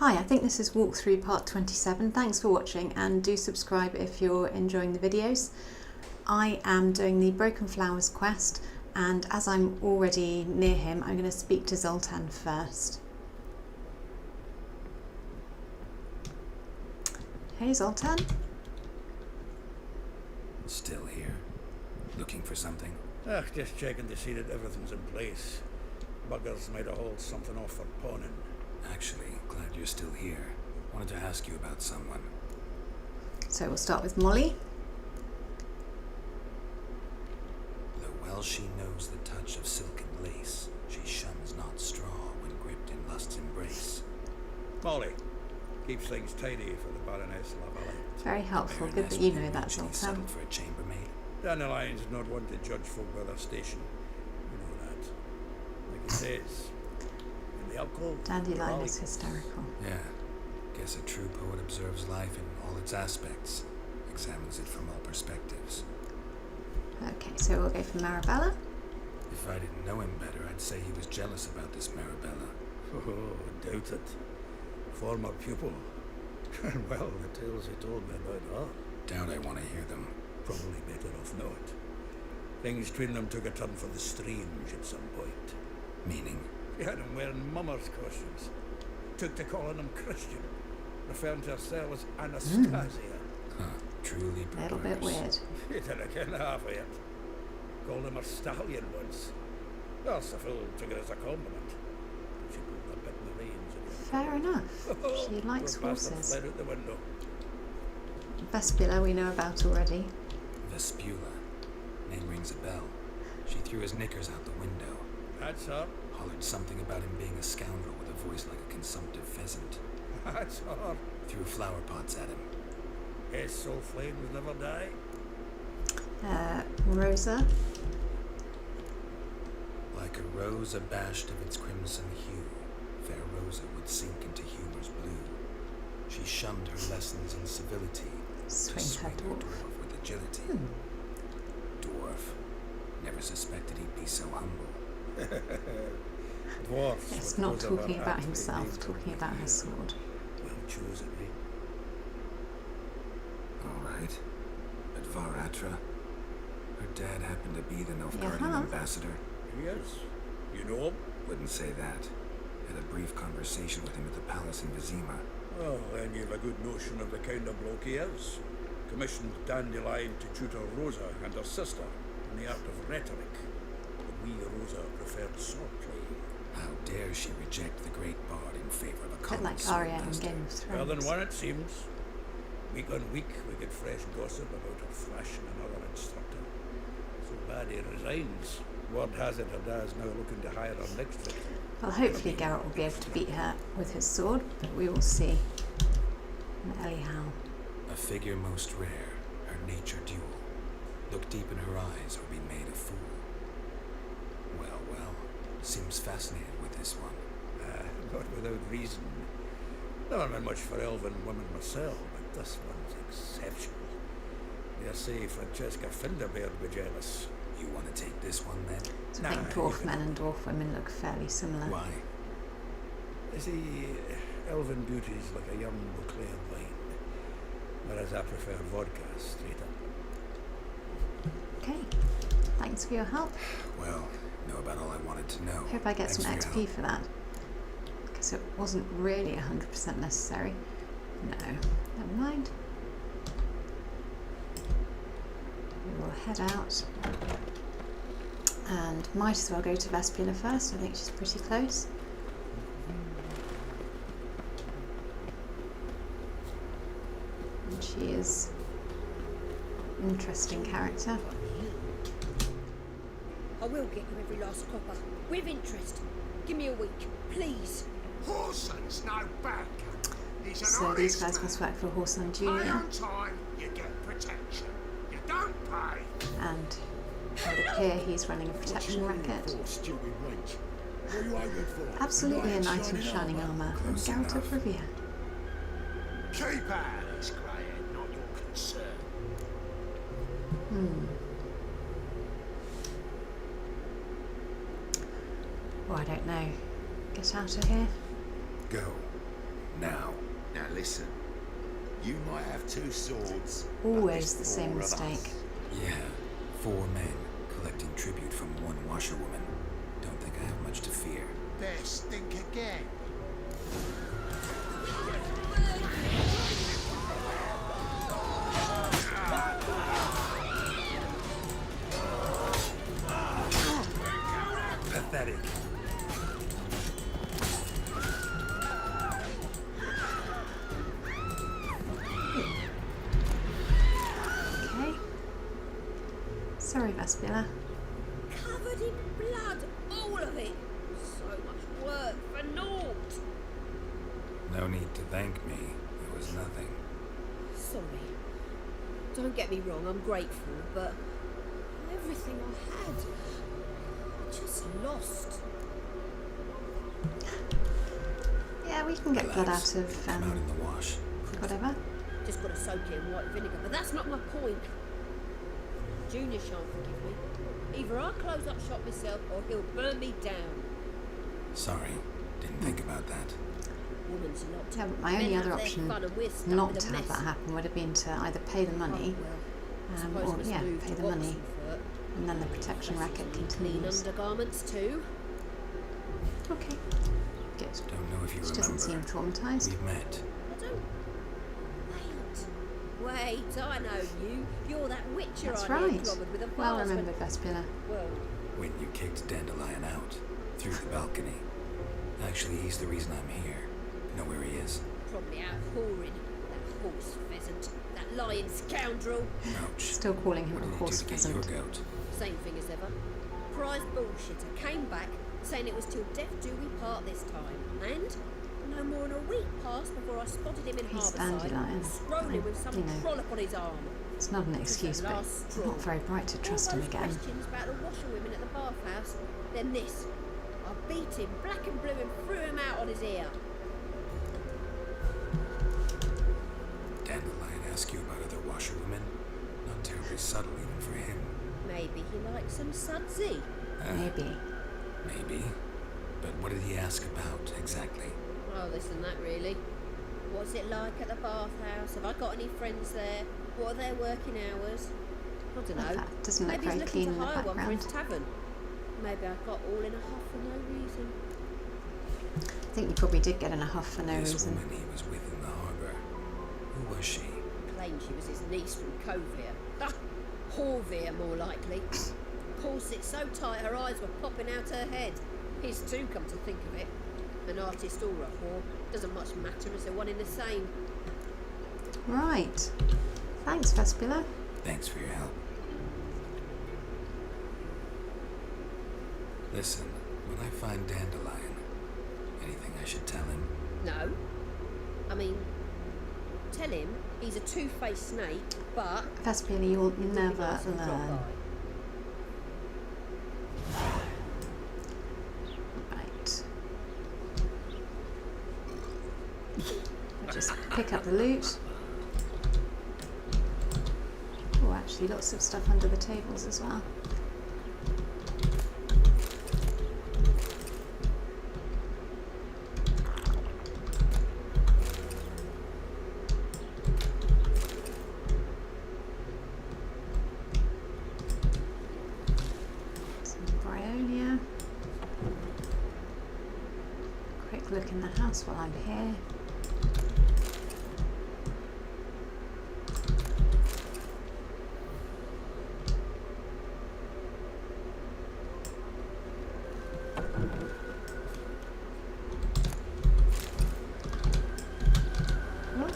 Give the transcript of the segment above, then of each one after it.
Hi, I think this is walkthrough part 27. Thanks for watching and do subscribe if you're enjoying the videos. I am doing the Broken Flowers quest, and as I'm already near him, I'm going to speak to Zoltan first. Hey Zoltan. Still here? Looking for something? Just checking to see that everything's in place. Buggers might have hauled something off for pawning. Actually, glad you're still here. Wanted to ask you about someone. So we'll start with Molly. Though well she knows the touch of silken lace, she shuns not straw when gripped in lust's embrace. Molly, keeps things tidy for the Baroness Marabella. Very helpful. Good that you know that, Zoltan. Settled for a chambermaid. Dandelion's not one to judge folk by their station. You know that. Like he says, in the alcove. Dandelion is hysterical. Yeah. Guess a true poet observes life in all its aspects, examines it from all perspectives. Okay, so we'll go for Marabella. If I didn't know him better, I'd say he was jealous about this Marabella. Oh, doubt it. Former pupil. Well, the tales he told me about her. Doubt I want to hear them. Probably better off not. Things between them took a turn for the strange at some point. Meaning? She had him wearing mummers' costumes. Took to calling him Christian, referring to herself as Anastasia. Huh, truly A little bit weird. She didn't get half of it. Called him a stallion once. Well, the fool took it as a compliment. She pulled a bit in the reins. Fair enough. She likes horses. Fled out the window. Vespula we know about already. Vespula. Name rings a bell. She threw his knickers out the window. That's her. Hollered something about him being a scoundrel with a voice like a consumptive pheasant. That's her. Threw flower pots at him. His soul flames never die. Rosa. Like a rose abashed of its crimson hue, fair Rosa would sink into humor's blue. She shunned her lessons in civility. Swing her dwarf. With agility. Dwarf. Never suspected he'd be so humble. Dwarfs. It's not talking about himself, talking about her sword. Well chosen, eh? All right. But Varatra, her dad happened to be the Nilfgaardian ambassador. Yes. You know him? Wouldn't say that. Had a brief conversation with him at the palace in Vizima. Oh, then you've a good notion of the kind of bloke he is. Commissioned Dandelion to tutor Rosa and her sister in the art of rhetoric. But wee Rosa preferred swordplay. How dare she reject the great bard in favor of a Bit common like sword Arya in master. Game of Thrones. Well, then one it seems. Week on week we get fresh gossip about her thrashing another instructor. So bad he resigns. Word has it her dad's now looking to hire her next victim. Well, hopefully Garrett will be able to beat her with his sword, but we will see. And Elihal. A figure most rare, her nature dual. Look deep in her eyes or be made a fool. Well, seems fascinated with this one. Not without reason. Never been much for elven women myself, but this one's exceptional. Dare say Francesca Finderbeard would be jealous. You want to take this one then? So I think dwarf men and dwarf women look fairly similar. Why? You see, elven beauty's like a young Beauclair wine, whereas I prefer vodka straight up. Okay, thanks for your help. Well, know about all I wanted to know. Hope I get Thanks some for your XP help. for that. Because it wasn't really 100% necessary. No, never mind. We will head out. And might as well go to Vespula first. I think she's pretty close. And she is an interesting character. I will get you every last copper, with interest. Give me a week, please. Horson's no bad cat. He's an So these honest guys man. must work for Horson Pay Jr. on time, you get protection. You don't pay. And it would appear he's running a protection racket. Absolutely a knight in shining armour, and Geralt of Rivia. Keep out of this, Greyhead, not your concern. Oh, I don't know. Get out of here. Go. now. Now listen, you might have two swords. but Always there's the same 4 of us. mistake. Yeah, 4 men collecting tribute from 1 washerwoman. Don't think I have much to fear. There, stink again. Pathetic. Okay. Sorry, Vespula. Covered in blood, all of it. So much work for naught. No need to thank me. It was nothing. Sorry. Don't get me wrong, I'm grateful, but everything I had, I just lost. Yeah, we can get blood Relax. out of Come out in the wash. whatever. Just got to soak it in white vinegar, but that's not my point. Junior shan't forgive me. Either I'll close up shop myself or he'll burn me down. Sorry, didn't think about that. Woman's lot. Yeah, but my Men only have other their option fun and we're stuck not with a to have mess. that happen would have been to either pay the money, Oh, well. Suppose or must yeah, move pay to the money, Oxenfurt. and then the protection racket Clean continues. undergarments too. Okay, good. Don't know if you She remember. doesn't seem traumatized. We've met. I don't. Wait, I know you. You're that witcher That's I right. clobbered with a Well vase when- remembered, Vespula. Well, When you kicked Dandelion out. Through the balcony. Actually, he's the reason I'm here. Know where he is? probably out whoring. That horse pheasant. That lying scoundrel. Ouch. Still calling him What a did he do horse to get peasant. your goat? Same thing as ever. Prize bullshitter came back saying it was till death do we part this time. And no more than a week passed before I spotted him in He's Harbourside, Dandelion. strolling with some You know. trollop on his arm. It's not an It was the excuse, but last it's straw. not very bright to trust All him those again. questions about the washerwomen at the bathhouse. Then this. I beat him black and blue and threw him out on his ear. Dandelion ask you about other washerwomen? Not terribly subtle even for him. Maybe he likes some sudsy. Maybe. Maybe. But what did he ask about exactly? Oh, this and that really. What's it like at the bathhouse? Have I got any friends there? What are their working hours? I don't know. That doesn't look Maybe very he's clean looking in to the hire one for his background. tavern. Maybe I got all in a huff for no reason. I think you probably did get in a huff for no This reason. woman he was with in the harbour. Who was she? Claimed she was his niece from Covere. Ah, Horvere, more likely. Corset so tight her eyes were popping out her head. His too, come to think of it. An artist or a whore. Doesn't much matter as they're one in the same. Right. Thanks, Vespula. Thanks for your help. Listen, when I find Dandelion, anything I should tell him? No. I mean, tell him he's a two-faced snake, but... Vespula, you'll It would be never nice and drop learn. by. Right. I'll just pick up the loot. Oh, actually, lots of stuff under the tables as well. Some bryonia. Quick look in the house while I'm here. Oh.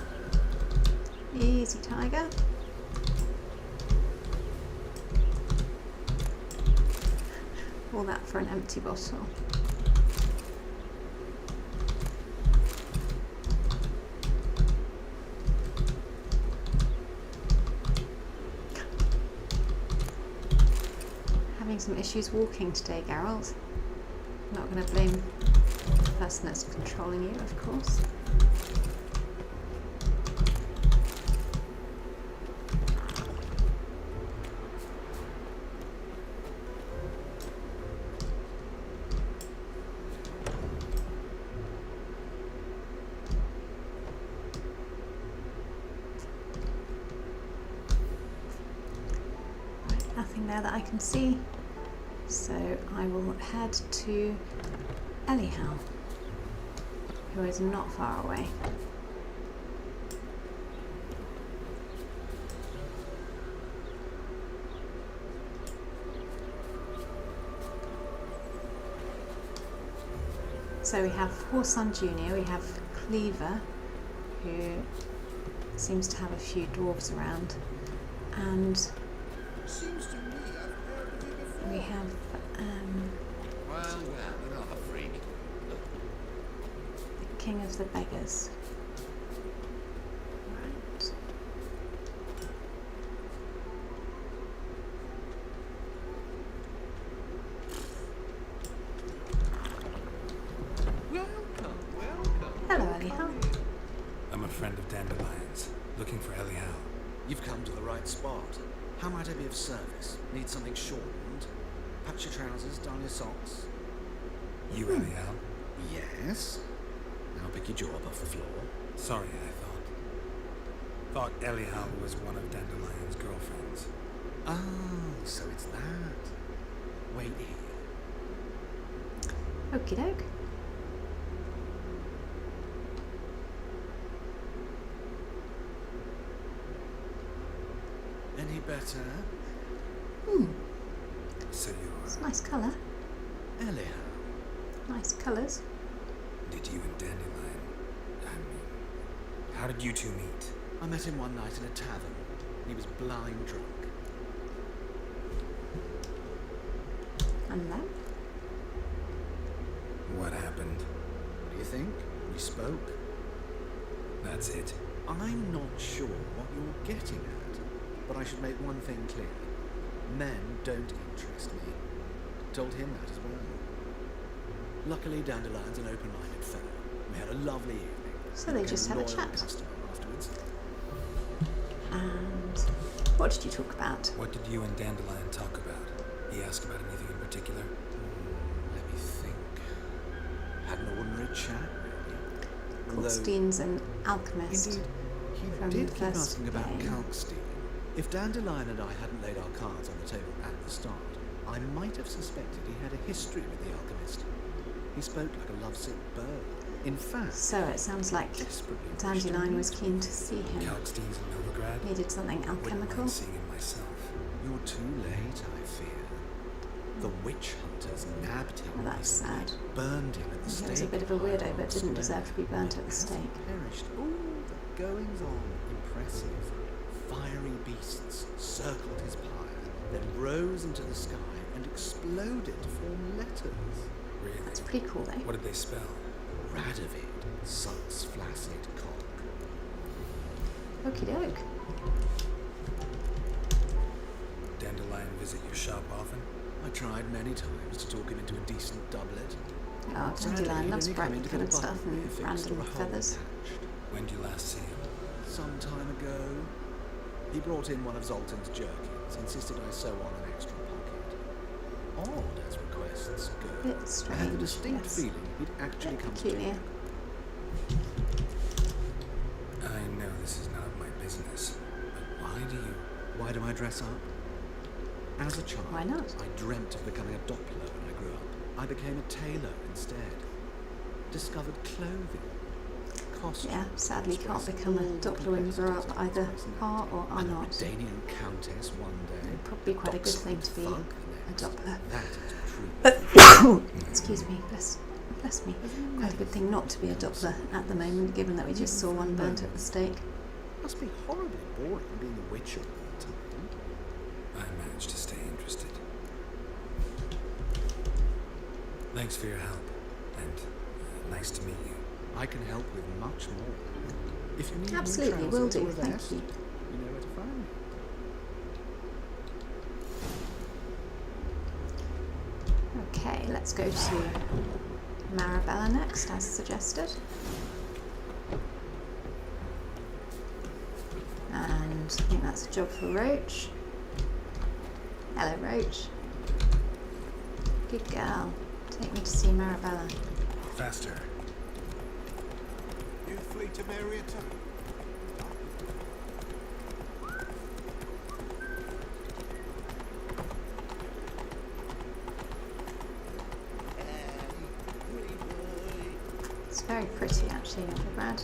Easy, tiger. All that for an empty bottle. Having some issues walking today, Geralt. Not going to blame the person that's controlling you, of course. anywhere that I can see. So I will head to Elihal, who is not far away. So we have Horson Jr., we have Cleaver, who seems to have a few dwarves around, and Seems to me I've heard of you before. we have Well, you're not a freak. the King of the Beggars. Right. Welcome. Hello, Elihal. I'm a friend of Dandelion's, looking for Elihal. You've come to the right spot. How might I be of service? Need something shortened? Patch your trousers, down your socks? You Elihal? Yes. Now pick your jaw up off the floor. Sorry, I thought Elihal was one of Dandelion's girlfriends. Oh, so it's that. Wait here. Okie doke. Any better? So It's a you're... nice colour. Elihal. Nice colours. Did you and Dandelion... I mean... How did you two meet? I met him one night in a tavern. He was blind drunk. And then? What happened? What do you think? We spoke. That's it. I'm not sure what you're getting at, but I should make one thing clear. Men don't interest me. Told him that as well. Luckily, Dandelion's an open-minded fellow. We had a lovely evening. So they Became just had a loyal chat. customer afterwards. And what did you talk about? What did you and Dandelion talk about? He asked about anything in particular? Let me think. Had an ordinary chat, really. Kalkstein's an alchemist. Indeed, he from did the keep first asking about game. Kalkstein. If Dandelion and I hadn't laid our cards on the table at the start, I might have suspected he had a history with the alchemist. He spoke like a lovesick bird. In fact, So it sounds like desperately wished to Dandelion was meet keen to see him. Kalkstein's in Novigrad? Needed something Wouldn't alchemical. mind seeing him myself. You're too late, I fear. The witch hunters nabbed him. Well, that's recently, sad. Burned him at the stake. He was a bit of a weirdo, but didn't deserve to be burnt at the Hasn't stake. Perished. Ooh, the goings on. Impressive. Fiery beasts circled his pyre, then rose into the sky and exploded to form letters. Really? That's pretty cool, though. What did they spell? Radovid, Sut's flaccid cock. Okie doke. Dandelion visit your shop often? I tried many times to talk him into a decent doublet. Oh, Sadly, Dandelion he'd loves only come bright in to get coloured a stuff button and fixed or random a hole feathers. patched. When did you last see him? Some time ago, he brought in one of Zoltan's jerkins, insisted I sew on an extra pocket. Odd as requests go. Bit I had the strange, distinct yes. feeling he'd actually Bit come to peculiar. talk. I know this is none of my business, but why do you... Why do I dress up? As a child, Why not? I dreamt of becoming a doppler when I grew up. I became a tailor instead. Discovered clothing, costumes. Yeah, sadly can't dress, become a all the Doppler when you grow up. complexities of Either personality. are or are I'm a not. Redanian countess one day. It'd probably be quite a good thing to be Thug a next. Doppler. That is true. Excuse me, bless me. Quite a good thing not to be a Doppler at the moment, given that we just saw one burnt at the stake. Must be horribly boring being a witch all the time. I managed to stay interested. Thanks for your help, and nice to meet you. I can help with much more. If you need new Absolutely, will trousers or do. a Thank vest, you. you know where to find me. Okay, let's go to Marabella next, as suggested. And I think that's a job for Roach. Hello, Roach. Good girl. Take me to see Marabella. Faster. You flee to Marietta? very pretty actually, Vegelbud.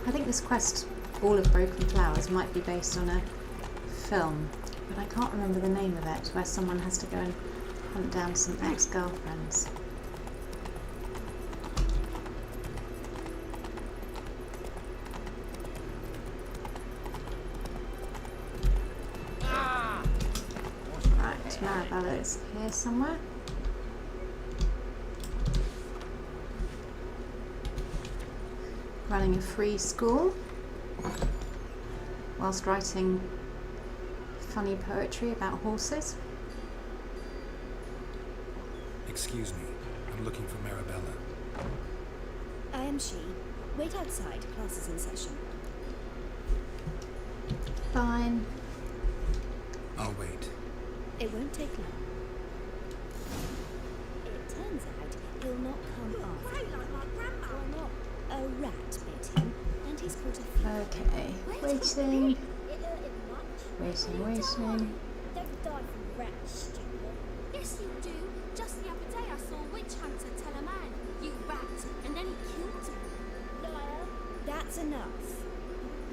I think this quest, All of Broken Flowers, might be based on a film, but I can't remember the name of it, where someone has to go and hunt down some ex-girlfriends. Right, Marabella is here somewhere. Running a free school whilst writing funny poetry about horses. Excuse me, I'm looking for Marabella. I am she. Wait outside, class is in session. Fine. I'll wait. It won't take long. It turns out he'll not come after. Or not. A rat bit him, and he's caught a few. Okay, waiting. Waiting. Don't die from rats, stupid. Yes, you do. Just the other day I saw a witch hunter tell a man, "You rat," and then he killed him. Liar. That's enough.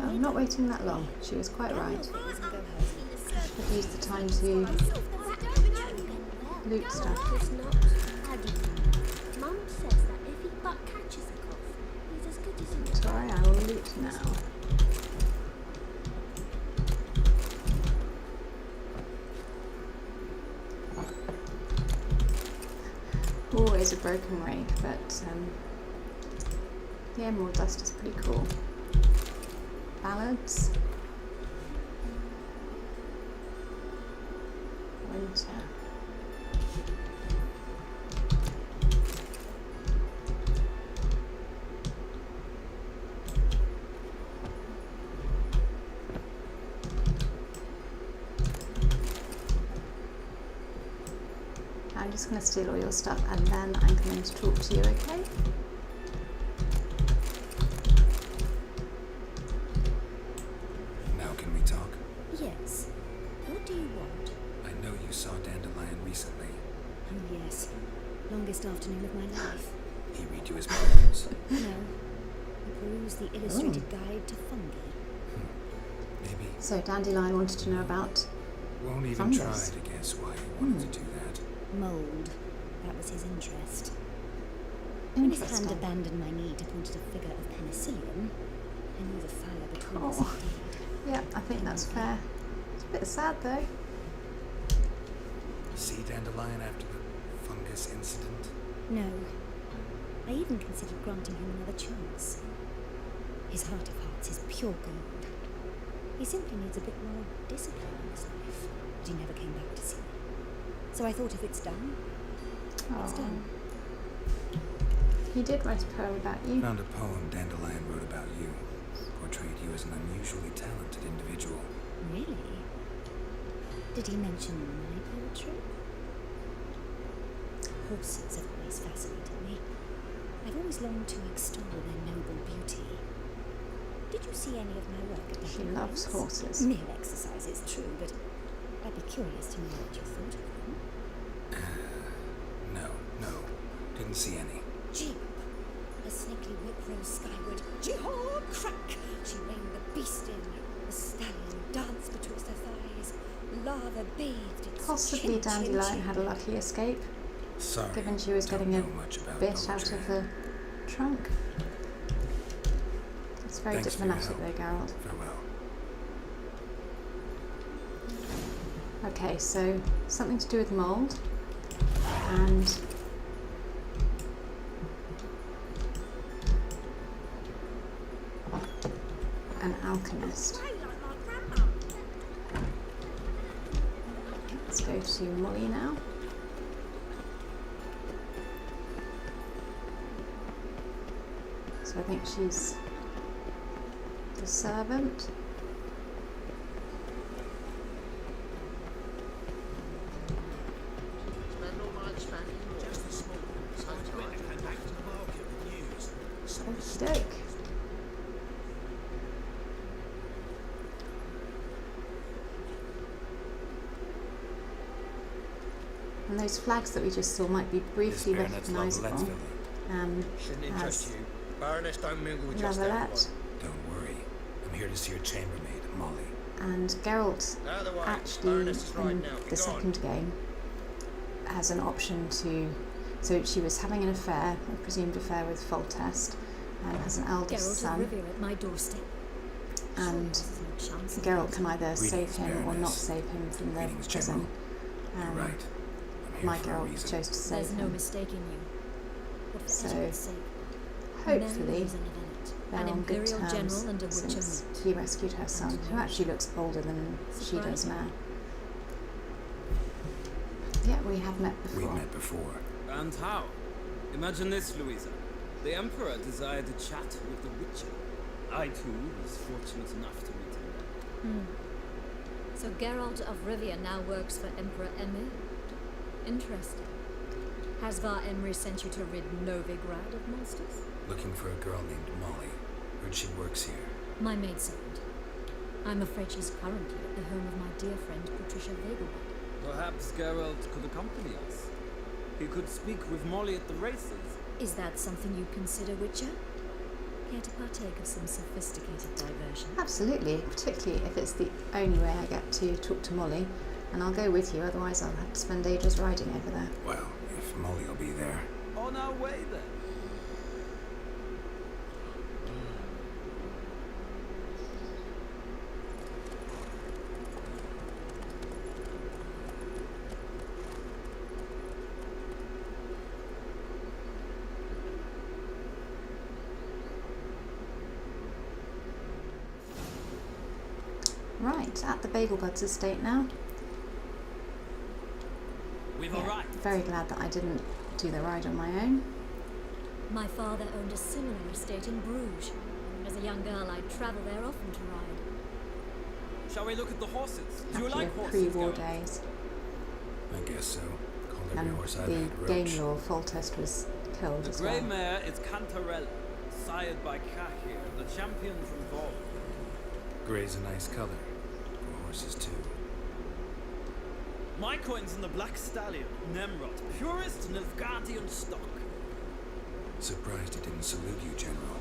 Oh, I'm not waiting that long. She was quite right. I've used the time to loot stuff. It's not added. Mum says that if he but catches a cough, he's as good as in. Sorry, I will loot now. Always a broken rake, but the emerald dust is pretty cool. Ballads. Winter. I'm just going to steal all your stuff and then I'm going to talk to you, okay? Now can we talk? Yes. What do you want? I know you saw Dandelion recently. Oh, yes. Longest afternoon of my life. He read you his poems. No. I perused the illustrated guide to fungi. Maybe. So Dandelion wanted to know about Won't even fungus. try to guess why he wanted to do that. Mould. That was his interest. When his hand Interesting. abandoned my need to point at a figure of penicillium, I knew the fire between us Oh. indeed. Yeah, I think that's fair. It's a bit sad though. See Dandelion after the fungus incident? No. I even considered granting him another chance. His heart of hearts is pure gold. He simply needs a bit more discipline in his life. But he never came back to see me. So I thought if it's done, it's done. He did write a poem about you. Found a poem Dandelion wrote about you. Portrayed you as an unusually talented individual. Really? Did he mention my poetry? Horses have always fascinated me. I've always longed to extol their noble beauty. Did you see any of my work at that She loves place? horses. Mere exercise is true, but I'd be curious to know what you thought of them. No. Didn't see any. Jeep! A snaky whip rose skyward. Jihad! Crack! She reined the beast in. The stallion danced betwixt her thighs. Lava bathed its Possibly chin, Dandelion chin. had a lucky escape, Sorry. given she was don't getting a know much about bit out poetry. of the trunk. It's very Thanks for your diplomatic though, help. Geralt. Farewell. Okay, so something to do with mould and an alchemist. Let's go to Molly now. So I think she's the servant. Okey-doke. those flags that we just saw might be briefly This baronet's love recognisable. Vespula. Shouldn't As interest you. Baroness don't mingle with just everyone. Lavalette. Don't worry. I'm here to see your chambermaid, Molly. And Geralt Out of the way. actually, Baroness is right in now. Be the gone. second game, has an option to... So she was having an affair, a presumed affair with Foltest, and has an eldest Geralt of son. Rivia at my doorstep. And There's no chance of Geralt that. can either save Greetings, him or not Baroness. save him from the Greetings, prison. General. You're right. I'm here My for a Geralt reason. chose to save There's no him. mistaking you. But for So, etiquette's sake, hopefully Mary was an event, they're an on good imperial terms general and a witcher since meet. he rescued her son, who actually looks older than she does Surprising. now. Yeah, we have met before. We've met before. And how? Imagine this, Louisa. The Emperor desired a chat with the Witcher. I, too, was fortunate enough to meet him. So Geralt of Rivia now works for Emperor Emir. Interesting. Has Var Emry sent you to rid Novigrad of monsters? Looking for a girl named Molly. Heard she works here. My maidservant. I'm afraid she's currently at the home of my dear friend Patricia Vegelbud. Perhaps Geralt could accompany us. He could speak with Molly at the races. Is that something you consider, Witcher? Care to partake of some sophisticated diversion? Absolutely, particularly if it's the only way I get to talk to Molly, and I'll go with you, otherwise I'll have to spend ages riding over there. Well, if Molly will be there. On our way, then. Right, at the Vegelbud's estate now. We've Yeah, arrived. very glad that I didn't do the ride on my own. My father owned a similar estate in Bruges. As a young girl, I'd travel there often to ride. Shall we look at the horses? Do you Happier like horses, pre-war Geralt? days. I guess so. Called every And horse I've the had game Roach. law Foltest was killed The as grey well. mare is Cantarella, sired by Cahir, the champion from Vol. Grey's a nice color. For horses, too. My coin's in the Black Stallion, Nemrod, purest Nilfgaardian stock. Surprised he didn't salute you, General.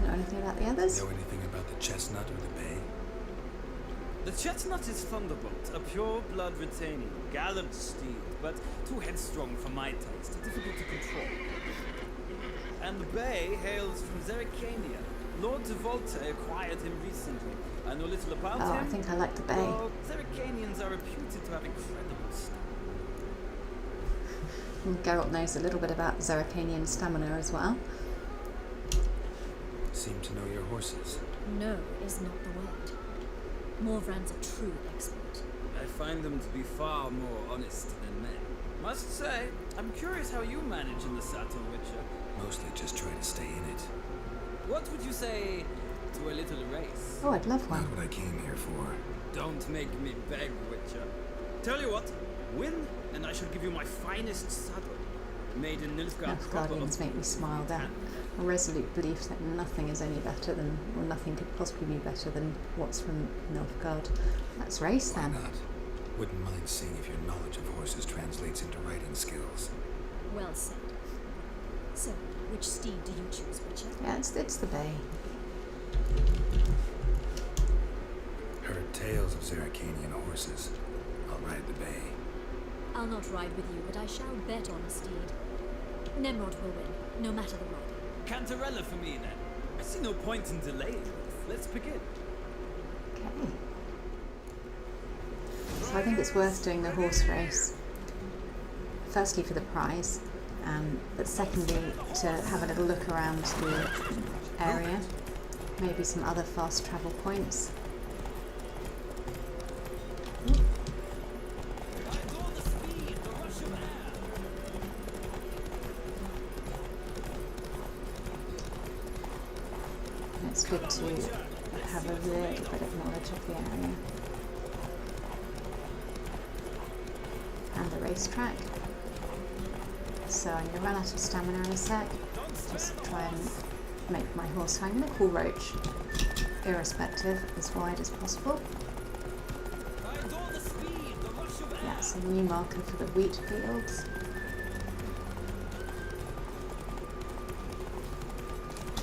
Know anything about the others? Know anything about the chestnut or the bay? The chestnut is Thunderbolt, a pure-blood retaining, gallant steed, but too headstrong for my taste, difficult to control. And the bay hails from Zerrikania. Lord de Volte acquired him recently. I know little about Oh, him. I think I like the bay. Well, Zerrikanians are reputed to have incredible stamina. And Geralt knows a little bit about Zerrikanian stamina as well. Seem to know your horses. No is not the word. Morvran's a true expert. I find them to be far more honest than men. Must say, I'm curious how you manage in the saddle, Witcher. Mostly just try to stay in it. What would you say to a little race? Oh, I'd love Not one. what I came here for. Don't make me beg, Witcher. Tell you what, win, and I shall give you my finest saddle. Made in Nilfgaard proper. Guardians make me smile. That a resolute belief that nothing is any better than, or nothing could possibly be better than what's from Nilfgaard. Let's race Why then. not? Wouldn't mind seeing if your knowledge of horses translates into riding skills. Well said. So, which steed do you choose, Witcher? Yeah, it's the bay. Heard tales of Zerrikanian horses. I'll ride the bay. I'll not ride with you, but I shall bet on a steed. Nemrod will win, no matter the riding. Cantarella for me, then. I see no point in delaying this. Let's begin. Okay. So I think it's worth doing the horse race. Firstly for the prize, but secondly to have a little look around the area. Maybe some other fast travel points. It's good to have a little bit of knowledge of the area. And the racetrack. So I'm going to run out of stamina in a sec. Just try and make my horse, I'm going to call Roach, irrespective, as wide as possible. That's a new marker for the wheat fields.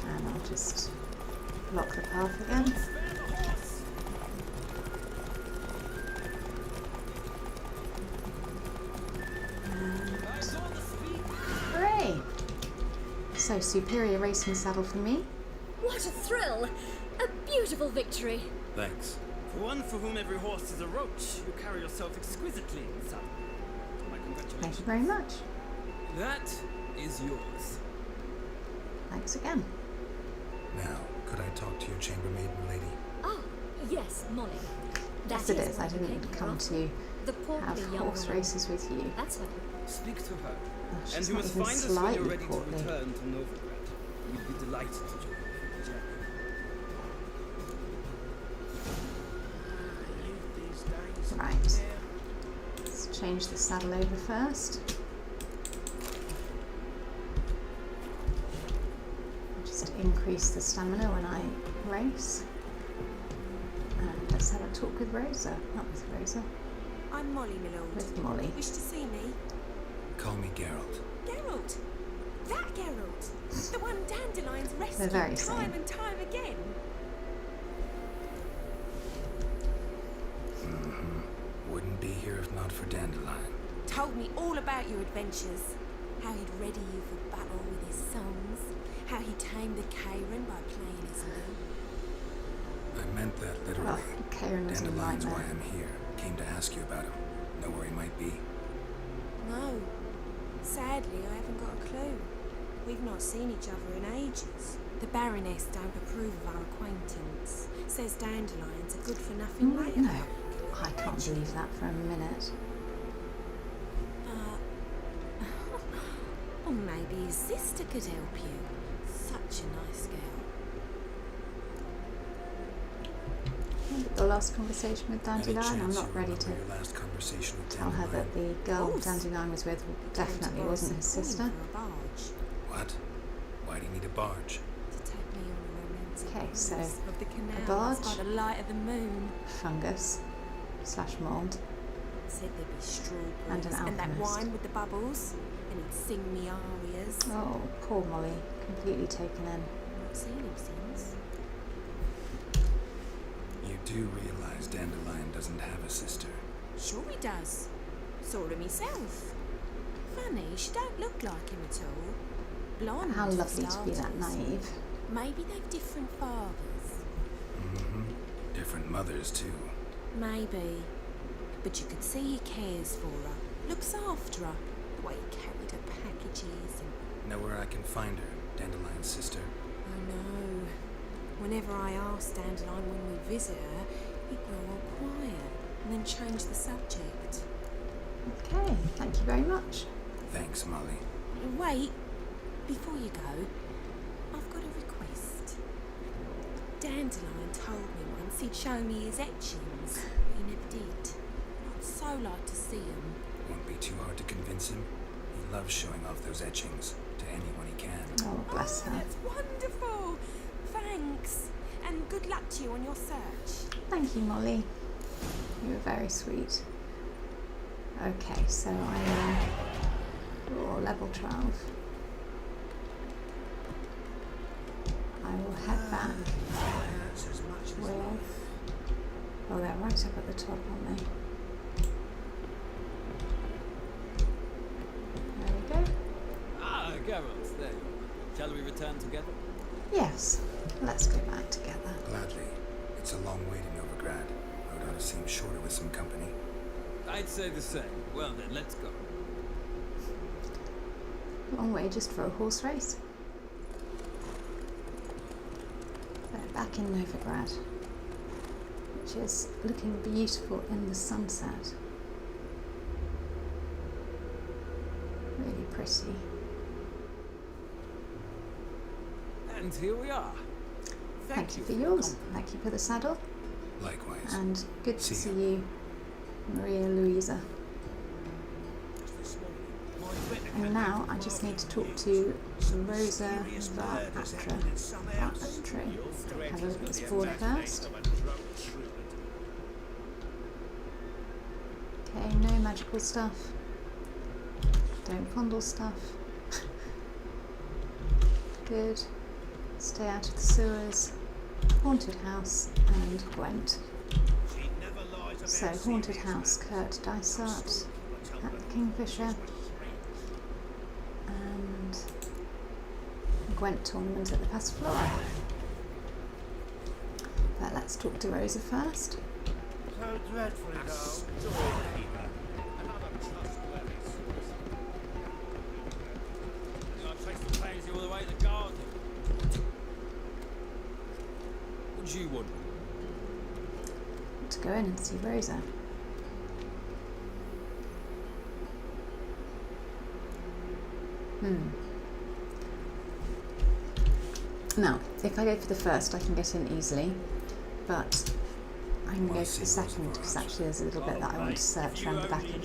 And I'll just block the path again. Hooray! So, superior racing saddle for me. What a thrill! A beautiful victory. Thanks. For one for whom every horse is a roach, you carry yourself exquisitely, son. My congratulations. Thank you very much. That is yours. Thanks again. Now, could I talk to your chambermaid, lady? Ah, yes, Molly. Yes, it is. I didn't come to the portly have young horse woman. races with you. That's her. Speak to her. Oh, And she's you not must even find us when you're slightly ready portly. to return to Novigrad. We'd be delighted to join you for the journey. Right. Let's change the saddle over first. Just increase the stamina when I race. And let's have a talk with Rosa. Not with Rosa, I'm Molly, my lord. with Molly. Wish to see me? Call me Geralt. Geralt! That Geralt! The one Dandelion's They're very rescued time same. and time again. Wouldn't be here if not for Dandelion. Told me all about your adventures. How he'd ready you for battle with his songs. How he tamed the Karen by playing his lute. I meant that literally. Oh, Karen was a Dandelion's why nightmare. I'm here. Came to ask you about him. Know where he might be. No. Sadly, I haven't got a clue. We've not seen each other in ages. The Baroness don't approve of our acquaintance. Says Dandelion's a good-for-nothing later. No, I can't believe that for a minute. Or maybe his sister could help you. Such a nice girl. The last conversation with Any Dandelion, I'm chance not you ready remember to your last conversation with tell her that Dandelion? the girl course. Dandelion was with definitely Came to wasn't his Rosa sister. for a barge What? Why do you need a barge? to take me on a romantic Okay, so cruise of the canals barge. by the light of the moon. Fungus / mould. Said there'd be strawberries And an that alchemist. wine with the bubbles, and he'd sing me arias. Oh, poor Molly, completely taken in. Not seen him since. You do realize Dandelion doesn't have a sister. Sure he does. Saw him myself. Funny, she don't look like him at all. Blonde. How for lovely to be that starters. naive. Maybe they've different fathers. Different mothers, too. Maybe. But you could see he cares for her. Looks after her. The way he carried her packages and... Know where I can find her, Dandelion's sister? I know. Whenever I asked Dandelion when we visit her, he'd grow all quiet and then change the subject. Okay, thank you very much. Thanks, Molly. Wait, before you go, I've got a request. Dandelion told me once he'd show me his etchings, but he never did. I'd so like to see them. Won't be too hard to convince him. He loves showing off those etchings to anyone he can. Oh, bless her. That's wonderful. Thanks, and good luck to you on your search. Thank you, Molly. You were very sweet. Okay, so I am level 12. I will head back with... Oh, they're right up at the top, aren't they? There we go. Ah, Geralt, there you are. Shall we return together? Yes, let's go back together. Gladly. It's a long way to Novigrad. Road ought to seem shorter with some company. I'd say the same. Well then, let's go. Long way just for a horse race. We're back in Novigrad, which is looking beautiful in the sunset. Really pretty. And here we are. Thank you for yours. Thank you for the saddle. Likewise. And good to See see ya. you, Maria Louisa. And now I just need to talk to Rosa Vespula. Have a look at this board first. Okay, no magical stuff. Don't fondle stuff. Good. Stay out of the sewers. Haunted house and Gwent. So, haunted house, Kurt Dysart at the Kingfisher. And Gwent tournament at the Vespula. But let's talk to Rosa first. So dreadfully dull. Another trustworthy source. I traced the pansy all the way to the garden. What do you want? To go in and see Rosa. Now, if I go for the first, I can get in easily, but I'm going to go for the second because actually there's a little bit that I want to search around the back of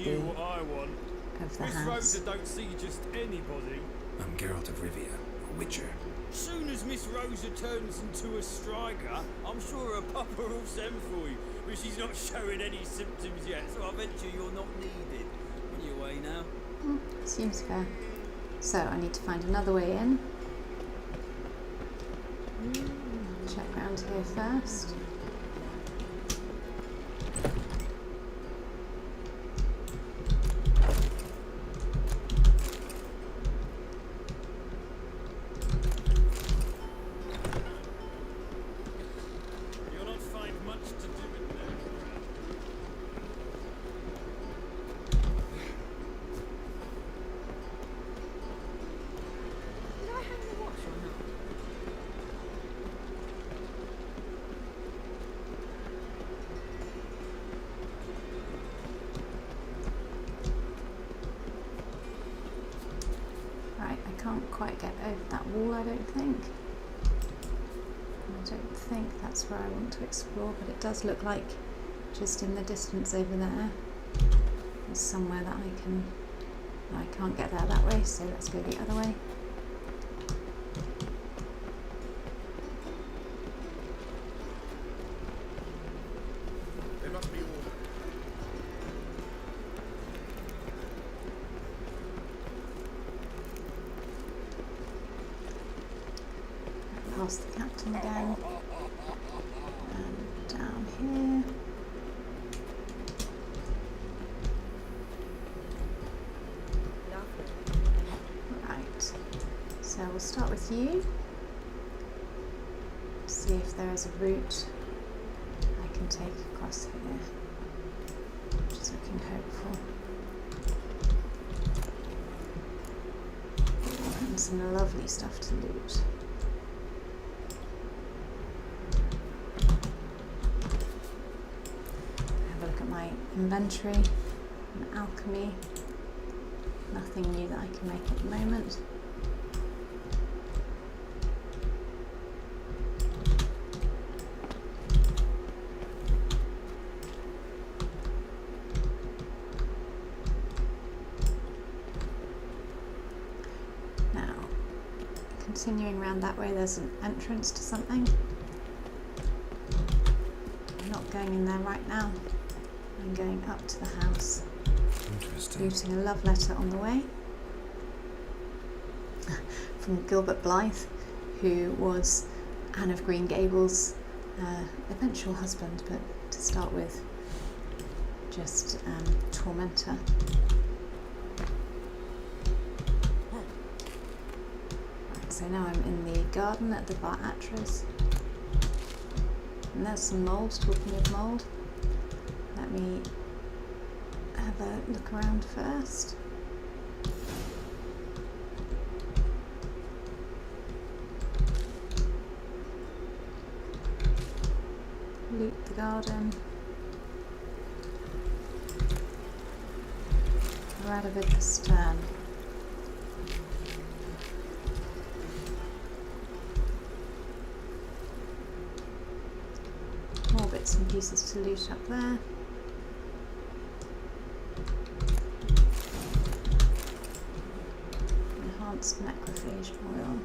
the house. Rosa don't see just anybody. I'm Geralt of Rivia, a witcher. Soon as Miss Rosa turns into a striker, I'm sure her papa will send for you, but she's not showing any symptoms yet, so I venture you're not needed. On your way now? Seems fair. So I need to find another way in. Check round here first. You'll not find much to do in there. Did I hang the watch or not? Right, I can't quite get over that wall, I don't think. I don't think that's where I want to explore, but it does look like just in the distance over there is somewhere that I can... I can't get there that way, so let's go the other way. There must be order. Past the captain again. And down here. Right. So we'll start with you. See if there is a route I can take across here. Which is looking hopeful. And some lovely stuff to loot. My inventory and alchemy. Nothing new that I can make at the moment. Now, continuing around that way, there's an entrance to something. I'm not going in there right now. I'm going up to the house. Interesting. Looting a love letter on the way from Gilbert Blythe, who was Anne of Green Gables' eventual husband, but to start with, just tormentor. Right, so now I'm in the garden at the Bar Atras. And there's some mould, talking of mould. Let me have a look around first. Loot the garden. Radovid the Stern. More bits and pieces to loot up there. Enhanced macrophage oil.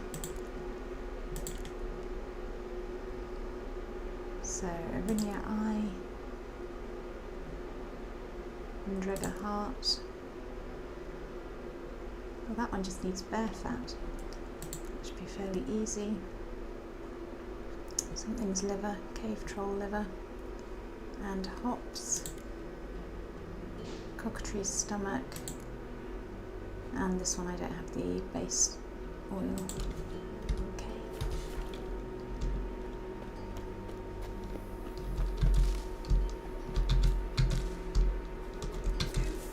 So, Arinia Eye. And drag a heart. Well, that one just needs bear fat. Should be fairly easy. Something's liver, cave troll liver, and hops. Cockatrice stomach, and this one I don't have the base oil. Okay.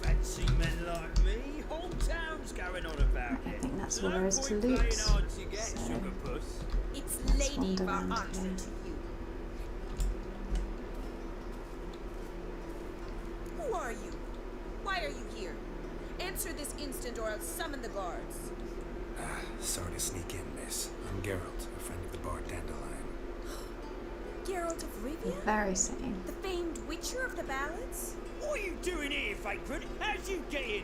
Fancy men like me? Whole town's going on about I it. think that's So all there no is to point loot. playing hard to get, So sugar puss. It's let's Lady wander around Varatra here. to you. Who are you? Why are you here? Answer this instant or I'll summon the guards. Sorry to sneak in, miss. I'm Geralt, a friend of the bard Dandelion. Geralt of Rivia? Very sane. The famed witcher of the ballads? What are you doing here, vagrant? How'd you get in?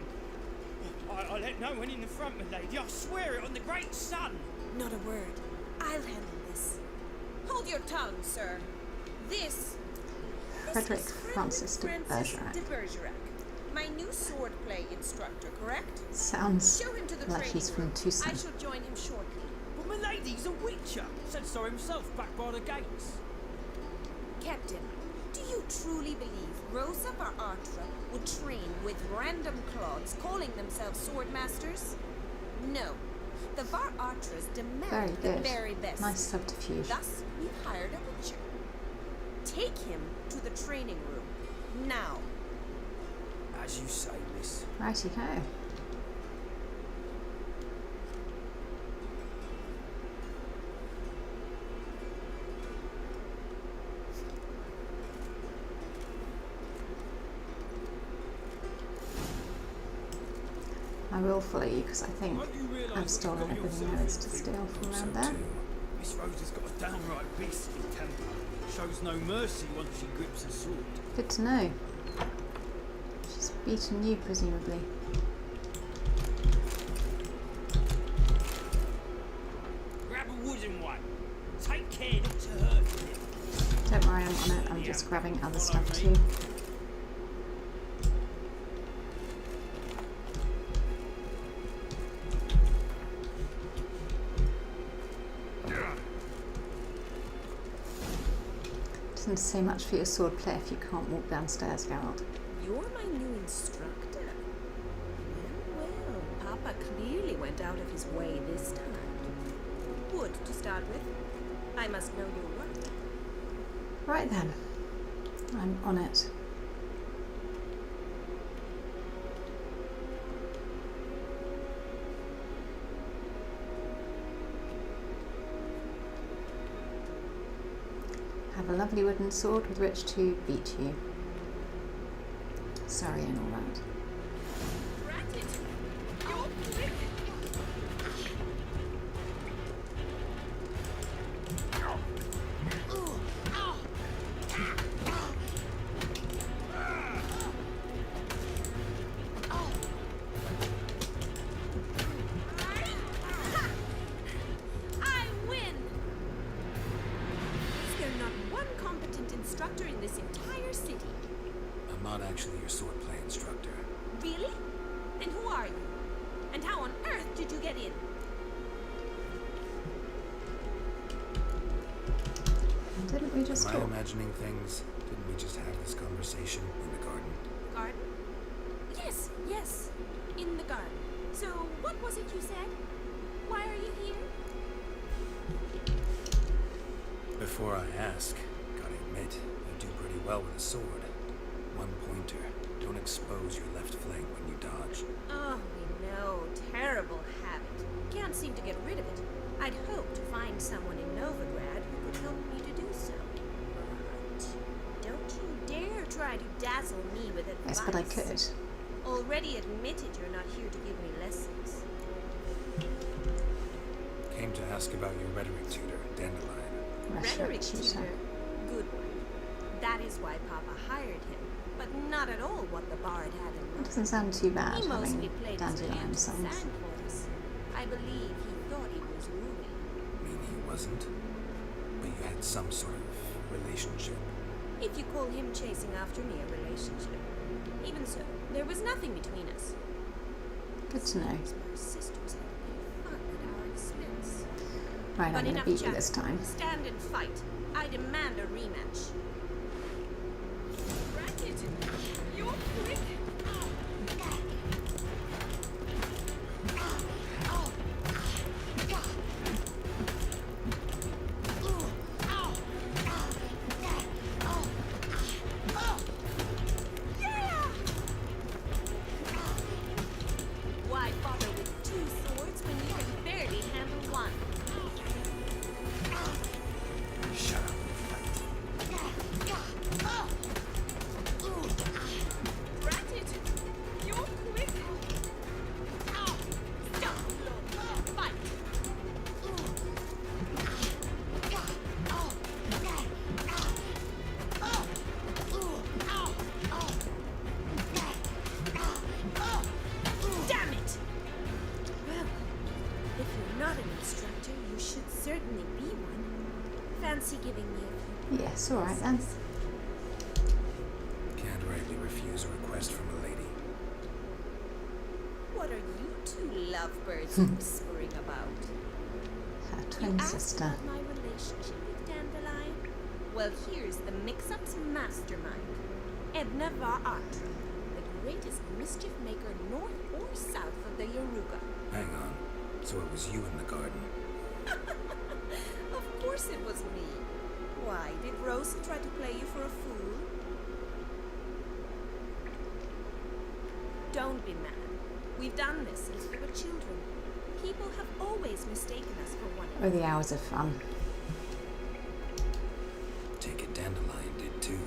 I let no one in the front, my lady. I swear it on the great sun. Not a word. I'll handle this. Hold your tongue, sir. This Frederick is Francis de Bergerac. de Bergerac, my new swordplay instructor, correct? Sounds Show him to the like training he's from room. Tucson. I shall join him shortly. But my lady's a witcher. Said so himself back by the gates. Captain, do you truly believe Rosa Varatra would train with random clods calling themselves sword masters? No. The Varatras demand Very the good. very best. Nice subterfuge. Thus, we've hired a witcher. Take him to the training room. Now. As you say, miss. Righty-ho. I will follow you because I think Won't you realise I've what stolen you've got everything yourself there is to into? steal from So around there. too. Miss Rosa's got a downright beastly temper. Shows no mercy once she grips a sword. Good to know. She's beaten you, presumably. Grab a wooden one. Take care not to hurt it. Don't worry, I'm on it. I'm just grabbing other stuff too. Doesn't say much for your sword play if you can't walk downstairs, Geralt. You're my new instructor. Well, well, Papa clearly went out of his way this time. Wood to start with. I must know your work. Right then, I'm on it. Have a lovely wooden sword with which to beat you. Sorry and all that. I win! Is there not one competent instructor in this entire city? I'm not actually your swordplay instructor. Really? And who are you? And how on earth did you get in? Didn't we just Am I talk? imagining things? Didn't we just have this conversation in the garden? Garden? Yes, yes. In the garden. So, what was it you said? Why are you here? Before I ask, gotta admit, you do pretty well with a sword. One pointer. Don't expose your left flank when you dodge. Oh, we know. Terrible habit. Can't seem to get rid of it. I'd hope to find someone in Novigrad who could help me to do so. But don't you dare try to dazzle me with advice. Yes, but I could. Already admitted you're not here to give me lessons. Came to ask about your rhetoric tutor, Dandelion. Rhetoric tutor. tutor. Good one. That is why Papa hired him, but not at all what the bard had in It mind. doesn't sound too bad He mostly having played his Dandelion hand to songs. sand for us. I believe he thought he was ruling. Mean he wasn't? But you had some sort of relationship. If you call him chasing after me a relationship. Even so, there was nothing between us. Good to know. My sisters had a bit of fun at our expense. Right, But I'm going to enough beat you chat. this time. Stand and fight. I demand a rematch. Racket, you're quick. Why bother with two swords when you can barely handle one? Shut up and fight. Racket, you're quick. Stop, fight. Damn it! Well, if you're not an instructor, you should certainly be one. Fancy giving me a few? Yes, alright then. Can't rightly refuse a request from a lady. What are you two lovebirds whispering about? Her You twin asked sister. about my relationship with Dandelion? Well, here's the mix-up's mastermind. Edna Va Atra, the greatest mischief maker north or south of the Yaruga. Hang on. So it was you in the garden. Of course it was me. Why, did Rosa try to play you for a fool? Don't be mad. We've done this since we were children. People have always mistaken us for one Oh, another. the hours of fun. Take it Dandelion did too.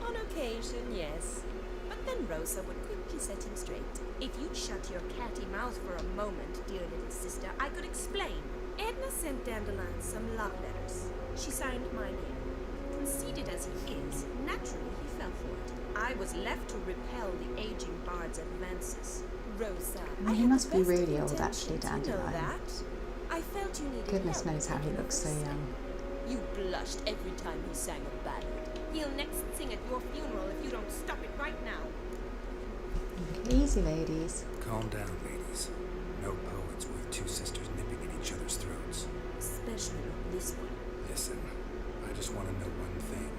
On occasion, yes. But then Rosa would quickly set him straight. If you'd shut your catty mouth for a moment, dear little sister, I could explain. Edna sent Dandelion some love letters. She signed my name. Conceited as he is, naturally he fell for it. I was left to repel the aging bard's advances. Rosa, Well, I he had must the be best really old, actually, intentions, you know Dandelion. that. I felt you needed Goodness help knows how he making looks so her young. You blushed every time he sang a ballad. He'll next sing at your funeral if you don't stop it right now. Easy, ladies. Calm down, ladies. No poet's worth two sisters nipping at each other's throats. Especially not this one. Listen, I just want to know one thing.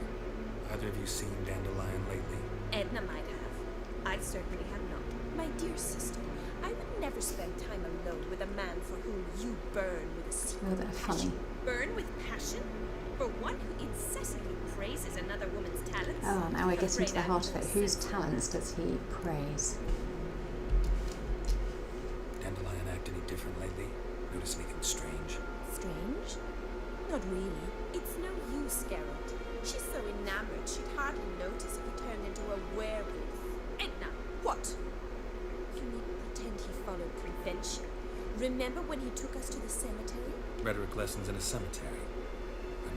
Either of you seen Dandelion lately? Edna might have. I certainly have not. My dear sister, I would never spend time alone with a man for whom you burn with a secret Oh, they're funny. passion. Burn with passion? For one who incessantly praises another woman's talents? Oh, now we're getting to the Afraid heart of I'm it. Whose talents does he praise? Dandelion act any different lately? Notice anything strange? Strange? Not really. It's no use, Geralt. She's so enamored she'd hardly notice if he turned into a werewolf. Edna, what? You needn't pretend he followed convention. Remember when he took us to the cemetery? Rhetoric lessons in a cemetery.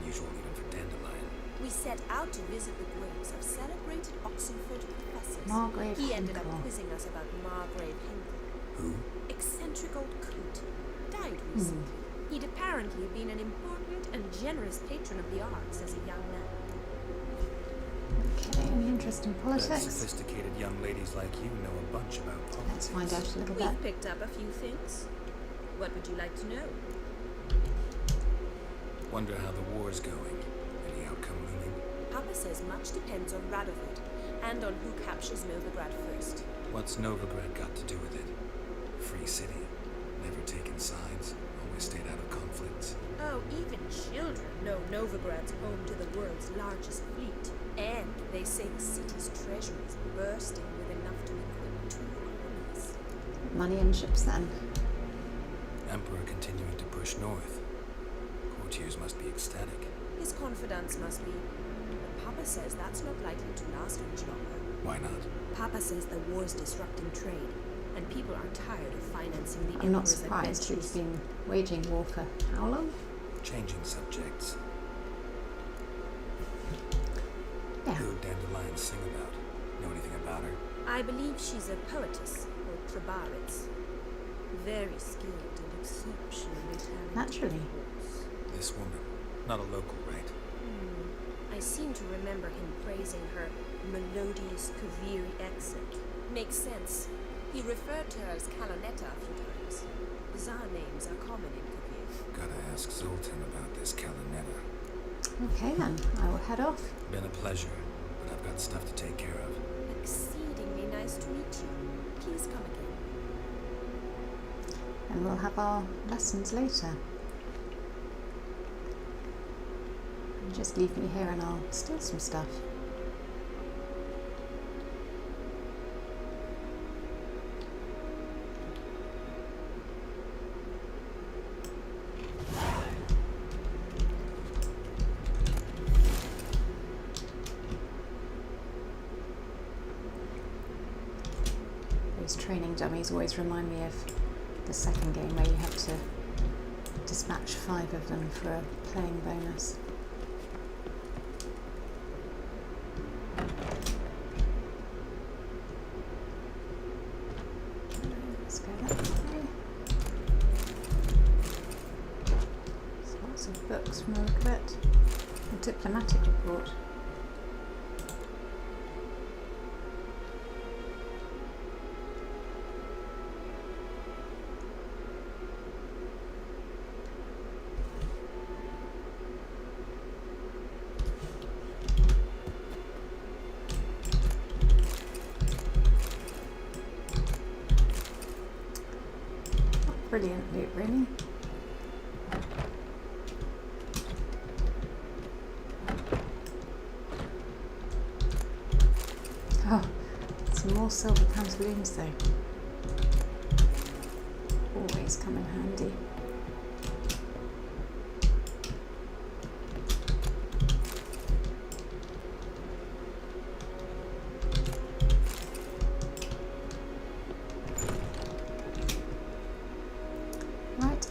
Unusual even for Dandelion. We set out to visit the graves of celebrated Oxenford professors. Margrave He ended up Hinkle. quizzing us about Margrave Hinkle. Who? Eccentric old coot. Died recently. He'd apparently been an important and generous patron of the arts as a young man. Okay, any interest in Bet politics? sophisticated young ladies like you know a bunch about Let's politics. find out a little bit. We've picked up a few things. What would you like to know? Wonder how the war's going. Any outcome looming? Papa says much depends on Radovid, and on who captures Novigrad first. What's Novigrad got to do with it? Free city. Never taken sides. Always stayed out of conflicts. Oh, even children know Novigrad's home to the world's largest fleet. And they say the city's treasury is bursting with enough to equip 2 armies. Money and ships then. Emperor continuing to push north. Courtiers must be ecstatic. His confidants must be. But Papa says that's not likely to last much longer. Why not? Papa says the war's disrupting trade, and people are tired of financing the I'm not Emperor's surprised. He's adventures. been waging war for how long? Changing subjects. Yeah. Who'd Dandelion sing about? Know anything about her? I believe she's a poetess, or Trabaritz. Very skilled and exceptionally talented. Naturally. of course. This woman. Not a local, right? I seem to remember him praising her melodious Kaviri accent. Makes sense. He referred to her as Calonetta a few times. Bizarre names are common in Kavir. Gotta ask Zoltan about this Calonetta. Okay then, I will head off. Been a pleasure, but I've got stuff to take care of. Exceedingly nice to meet you. Please come again. And we'll have our lessons later. Just leave me here and I'll steal some stuff. Those training dummies always remind me of the second game where you have to dispatch 5 of them for a playing bonus. Let's go that way. There's lots of books from the look of it. A diplomatic report. Brilliant loot, really. Oh, some more silver pantaloons though. Always come in handy.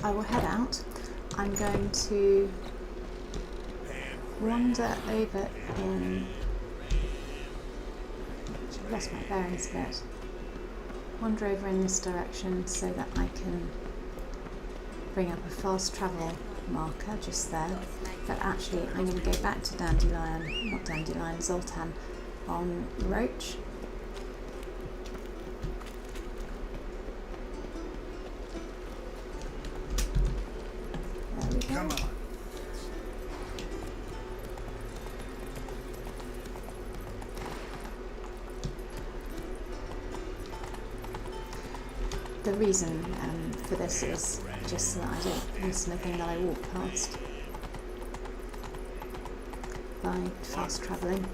I will head out. I'm going to wander over in... I've lost my bearings a bit. Wander over in this direction so that I can bring up a fast travel marker just there. But actually I'm going to go back to Dandelion, not Dandelion, Zoltan on Roach. Come on. The reason for this is just so that I don't miss anything that I walk past by fast travelling.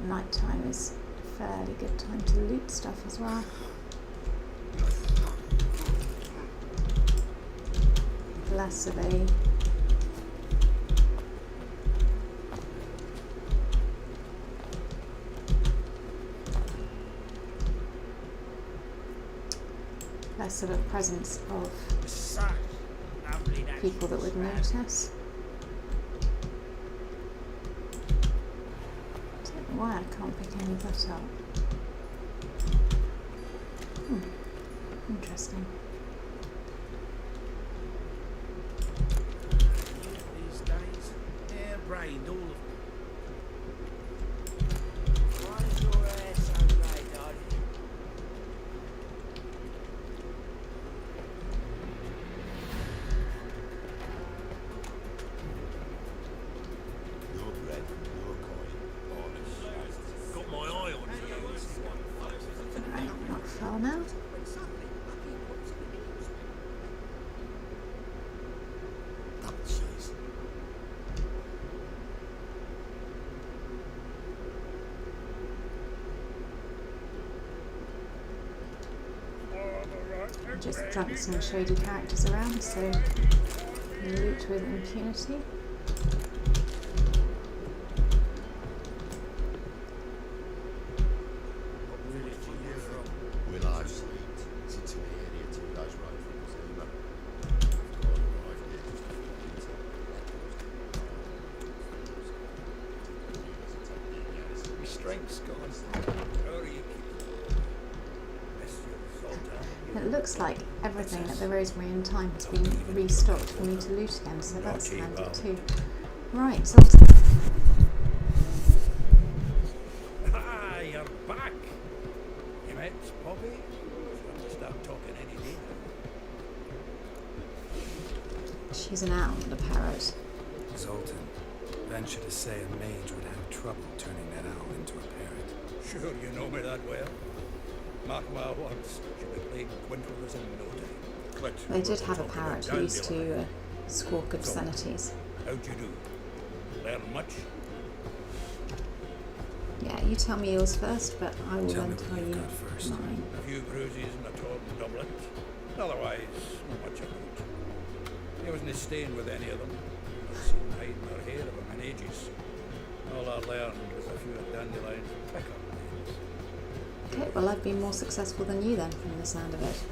Nighttime is a fairly good time to loot stuff as well. Less of a presence of people that would notice. Why I can't pick any of that up. Interesting. These days, hair-brained, all of them. Why is your hair so grey, darling? Your bread, your coin, honest. Got my eye on you. Right, not far now. Just drunk some shady characters around, so loot with impunity. strength's gone. How are you keeping? Mr. Zoltan. It looks like everything at the Rosemary in Time has been restocked for me to loot again, so that's handy too. Right, Zoltan. Ah, you're back. You met Poppy? She'll have to start talking any day now. She's an owl, the parrot. Zoltan, venture to say a mage would have trouble turning that owl into a parrot. Sure you know me that well. Mark my words, she'll be playing Quintrillers in no time. But They did we're have a talking parrot about who used to Dandelion. squawk obscenities. How'd you do? Learn much? Yeah, you tell me yours first, but I will Tell then me tell what you've you got first. mine. A few bruises and a torn doublet. Otherwise, not much of it. He wasn't staying with any of them. I've seen hiding or hair of him in ages. All I learned was a few of Dandelion's pickup lines. Okay, well I've been more successful than you then, from the sound of it.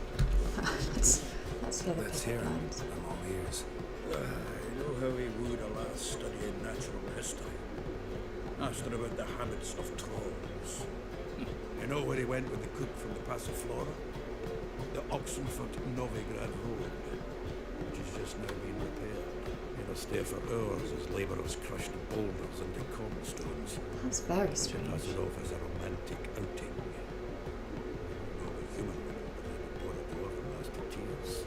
let's hear the Let's hear pickup him. lines. I'm all ears. I know how he wooed a lass studying natural history. Asked her about the habits of trolls. You know where he went with the cook from the Passiflora? The Oxenford-Novigrad Road, which is just now being repaired. It'll stay for hours as labourers crushed boulders into cobblestones. That's very She strange. passes off as a romantic outing. No human woman, but then bore a dwarf and master tears.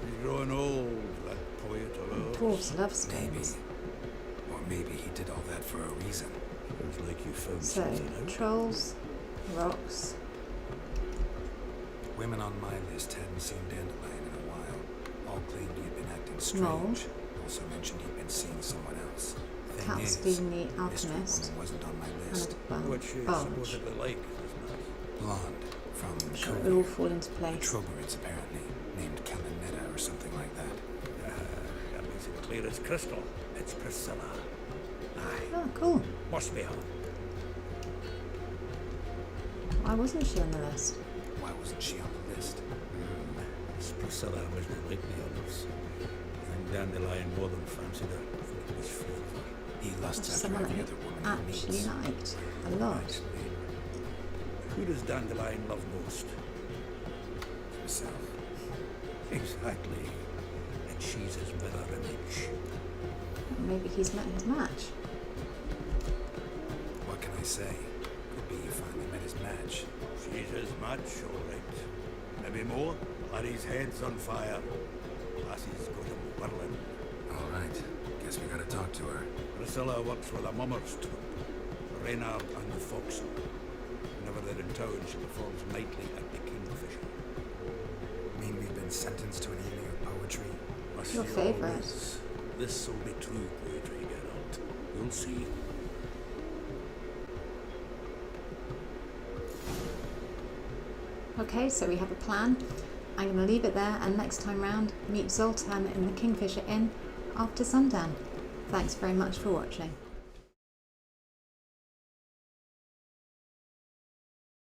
He's growing old, that poet of ours. Dwarves love Maybe. stones. Or maybe he did all that for a reason. Feels like you found So, something out. trolls, rocks. Women on my list hadn't seen Dandelion in a while. All claimed he had been acting Mold. strange. Also mentioned he'd been seeing someone else. Thing is, Catstein the mystery Alchemist. woman wasn't on my And list. a What she bulge. supposedly like, isn't it? Blonde, from I'm sure it will all Covia. fall into The place. Trogarids, apparently. Named Caminetta or something like that. That makes it clear as crystal. It's Priscilla. Aye, Oh, cool. must be her. Why wasn't she on the list? Why wasn't she on the list? This Priscilla wasn't like the others. I think Dandelion more than fancied her. I think it was favour. He lusts Just after someone every I other woman he actually meets. liked a lot. Who does Dandelion love most? Himself. Exactly. And she's his mirror image. Maybe he's met his match. What can I say? Could be he finally met his match. She's his match, all right. Maybe more. Larry's head's on fire. Lassie's got him whirling. All right. Guess we gotta talk to her. Priscilla works with a mummers troupe. Reynard and the Foxen. Whenever they're in town, she performs nightly at the Kingfisher. Mean we've been sentenced to an evening of poetry? Must Your you favourite. always? This'll be true poetry, Geralt. You'll see. Okay, so we have a plan. I'm going to leave it there, and next time round, meet Zoltan in the Kingfisher Inn after sundown. Thanks very much for watching.